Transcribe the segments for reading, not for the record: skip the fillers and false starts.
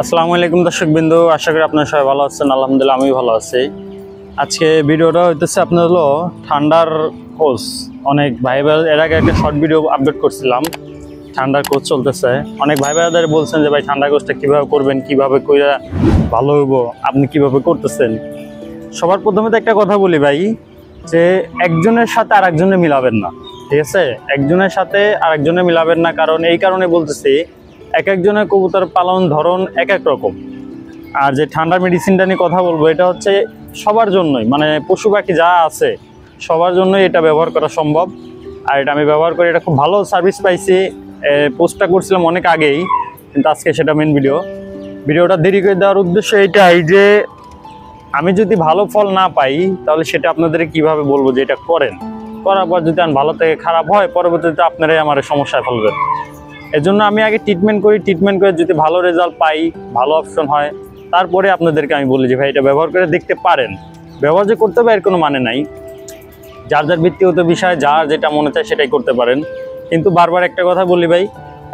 আসসালামু আলাইকুম দর্শকবৃন্দু, আশা করি আপনারা সবাই ভালো আছেন। আলহামদুলিল্লাহ আমি ভালো আছি। আজকে ভিডিওটা হইতেছে আপনার হলো ঠান্ডার কোর্স। অনেক ভাই ভাই এর আগে একটা শর্ট ভিডিও আপলোড করছিলাম, ঠান্ডার কোর্স চলতেছে। অনেক ভাই ভাইদের বলছেন যে ভাই ঠান্ডার কোর্সটা কীভাবে করবেন, কীভাবে কইরা ভালো হইব, আপনি কীভাবে করতেছেন। সবার প্রথমে তো একটা কথা বলি ভাই, যে একজনের সাথে আর একজনের মিলাবেন না, ঠিক আছে? একজনের সাথে আর একজনের মিলাবেন না, কারণ এই কারণে বলতেছি এক একজনের কবুতর পালন ধরন এক এক রকম। আর যে ঠান্ডার মেডিসিনটা নিয়ে কথা বলবো, এটা হচ্ছে সবার জন্যই, মানে পশু পাখি যা আছে সবার জন্যই এটা ব্যবহার করা সম্ভব। আর এটা আমি ব্যবহার করি, এটা খুব ভালো সার্ভিস পাইছি। পোস্টটা করছিলাম অনেক আগেই, কিন্তু আজকে সেটা মেন ভিডিওটা দেরি করে দেওয়ার উদ্দেশ্য এইটাই যে আমি যদি ভালো ফল না পাই তাহলে সেটা আপনাদের কিভাবে বলবো যে এটা করার পর যদি ভালো থেকে খারাপ হয়, পরবর্তীতে আপনারাই আমার সমস্যায় ফেলবেন। এজন্য আমি আগে ট্রিটমেন্ট করে যদি ভালো রেজাল্ট পাই, ভালো অপশন হয়, তারপরে আপনাদেরকে আমি বলি যে ভাই এটা ব্যবহার করে দেখতে পারেন। ব্যবহার যে করতে হবে এর কোনো মানে নাই, যার যার ব্যক্তিগত বিষয়, যার যেটা মনে চায় সেটাই করতে পারেন। কিন্তু বারবার একটা কথা বলি ভাই,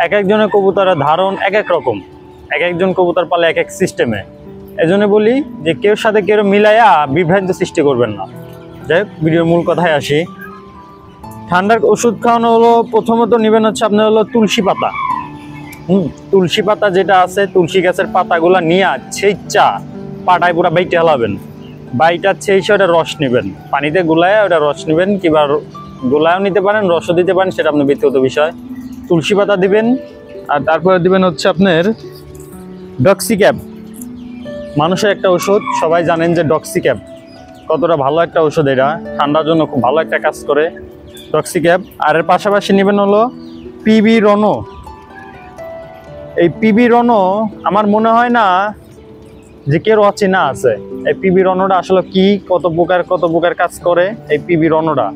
এক একজনের কবুতরের ধারণ এক এক রকম, এক একজন কবুতর পালে এক এক সিস্টেমে। এজন্য বলি যে কেউ সাথে কেউ মিলাইয়া বিভ্রান্ত সৃষ্টি করবেন না। যাই হোক, ভিডিওর মূল কথায় আসি। ঠান্ডার ওষুধ খাওয়ানো হলো, প্রথমত নেবেন হচ্ছে আপনার হলো তুলসী পাতা। তুলসী পাতা যেটা আছে, তুলসী গাছের পাতাগুলো নিয়ে ছেঁচা পাটায় পুরা বাইটে হালাবেন। বাইটা ছেঁচে ওটা রস নেবেন, পানিতে গুলায় ওটা রস নেবেন, কিংবা গোলায়ও নিতে পারেন, রসও দিতে পারেন, সেটা আপনার ব্যক্তিগত বিষয়। তুলসী পাতা দিবেন, আর তারপরে দিবেন হচ্ছে আপনার ডক্সিক্যাপ। মানুষের একটা ওষুধ, সবাই জানেন যে ডক্সিক্যাপ কতটা ভালো একটা ওষুধ। এটা ঠান্ডার জন্য খুব ভালো একটা কাজ করে ডক্সিক্যাপ। আর এর পাশাপাশি নেবেন হলো পিবি রনো। এই পিবি রনো আমার মনে হয় না যে কেউ অচেনা আছে। এই পিবি রনোটা আসলে কি, কত প্রকার কাজ করে এই পিবি রনোটা,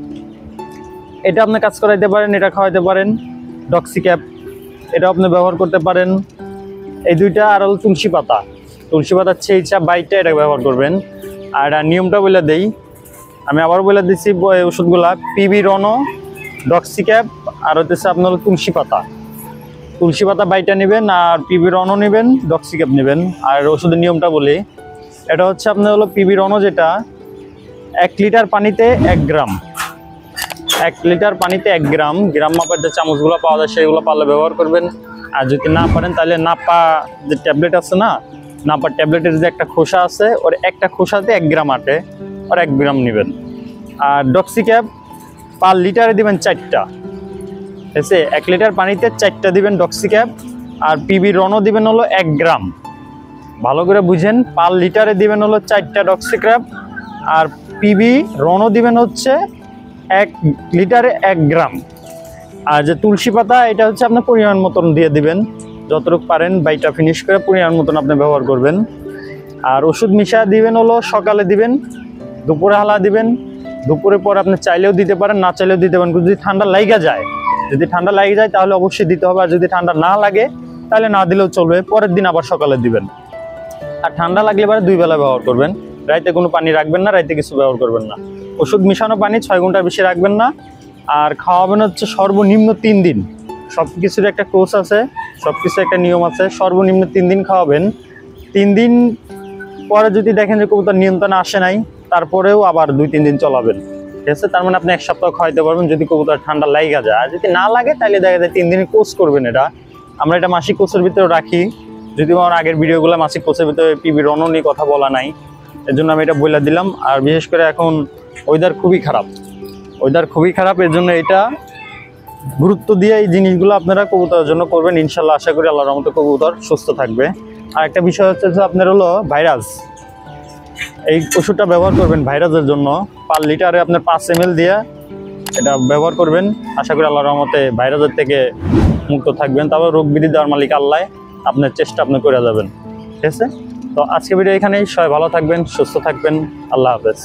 এটা আপনি কাজ করাইতে পারেন, এটা খাওয়াইতে পারেন। ডক্সিক্যাপ এটা আপনি ব্যবহার করতে পারেন। এই দুইটা, আর হলো তুলসী পাতা ছেঁচা বাইটা এটা ব্যবহার করবেন। আর নিয়মটা বলে দেই, আমি আবার বলে দিচ্ছি ওষুধগুলা: পিবি রনো, ডক্সিক্যাপ, আর হচ্ছে আপনার তুলসী পাতা বাইটা নেবেন, আর পিবি রনো নেবেন, ডক্সিক্যাপ নেবেন। আর ওষুধের নিয়মটা বলি, এটা হচ্ছে আপনার হলো পিবি রনো, যেটা 1 লিটার পানিতে 1 গ্রাম, 1 লিটার পানিতে 1 গ্রাম, গ্রাম মাপার যে চামচগুলো পাওয়া যায় সেগুলো পারলে ব্যবহার করবেন। আর যদি না পারেন তাহলে নাপা যে ট্যাবলেট আছে না, নাপা ট্যাবলেটের যে একটা খোসা আছে, ওর একটা খোসাতে 1 গ্রাম আটে, ওর 1 গ্রাম নেবেন। আর ডক্সিক্যাপ পার লিটারে দিবেন 4টা, ঠিক আছে? 1 লিটার পানিতে 4টা দিবেন ডক্সিক্যাপ। আর পিবি রনো দিবেন হলো 1 গ্রাম। ভালো করে বুঝেন, পার লিটারে দিবেন হলো 4টা ডক্সিক্যাপ, আর পিবি রনো দিবেন হচ্ছে 1 লিটারে 1 গ্রাম। আর যে তুলসী পাতা, এটা হচ্ছে আপনার পরিমাণ মতন দিয়ে দিবেন, যতটুকু পারেন বাইটা ফিনিশ করে পরিমাণ মতন আপনি ব্যবহার করবেন। আর ওষুধ মিশা দিবেন হলো সকালে দিবেন, দুপুরে হালা দিবেন। দুপুরের পর আপনি চাইলেও দিতে পারেন, না চাইলেও দিতে পারেন। যদি ঠান্ডা লাগে যায় তাহলে অবশ্যই দিতে হবে। আর যদি ঠান্ডা না লাগে তাহলে না দিলেও চলবে, পরের দিন আবার সকালে দিবেন। আর ঠান্ডা লাগলে এবারে 2 বেলা ব্যবহার করবেন, রাইতে কোনো পানি রাখবেন না, রাইতে কিছু ব্যবহার করবেন না। ওষুধ মিশানো পানি 6 ঘন্টার বেশি রাখবেন না। আর খাওয়াবেন হচ্ছে সর্বনিম্ন 3 দিন। সব কিছুর একটা কোর্স আছে, সব কিছু একটা নিয়ম আছে। সর্বনিম্ন 3 দিন খাওয়াবেন। 3 দিন পরে যদি দেখেন যে কবুতর নিয়ন্ত্রণে আসে নাই, তারপরেও আবার 2-3 দিন চলাবেন, ঠিক আছে? তার মানে আপনি 1 সপ্তাহ খাওয়াইতে পারবেন যদি কবুতর ঠান্ডা লাগা যায়। আর যদি না লাগে তাহলে দেখা যায় 3 দিনের কোর্স করবেন। আমরা এটা মাসিক কোর্সের ভিতরে রাখি। যদি আমার আগের ভিডিওগুলো মাসিক কোর্সের ভিতরে পিবি রনো নিয়ে কথা বলা নাই, এর জন্য আমি এটা বলে দিলাম। আর বিশেষ করে এখন ওয়েদার খুবই খারাপ, এর জন্য এটা গুরুত্ব দিয়ে এই জিনিসগুলো আপনারা কবুতরের জন্য করবেন। ইনশাল্লাহ আশা করি আল্লাহর রহমতে কবুতর সুস্থ থাকবে। আর একটা বিষয় হচ্ছে যে আপনার হলো ভাইরাস, এই ওষুধটা ব্যবহার করবেন ভাইরাসের জন্য। পার লিটারে আপনার 5 ml দিয়ে এটা ব্যবহার করবেন। আশা করি আল্লাহর রহমতে ভাইরাসের থেকে মুক্ত থাকবেন। তারপর রোগ বিধি দেওয়ার মালিক আল্লাহ, আপনার চেষ্টা আপনি করে যাবেন, ঠিক আছে? তো আজকে ভিডিও এখানেই। সবাই ভালো থাকবেন, সুস্থ থাকবেন। আল্লাহ হাফেজ।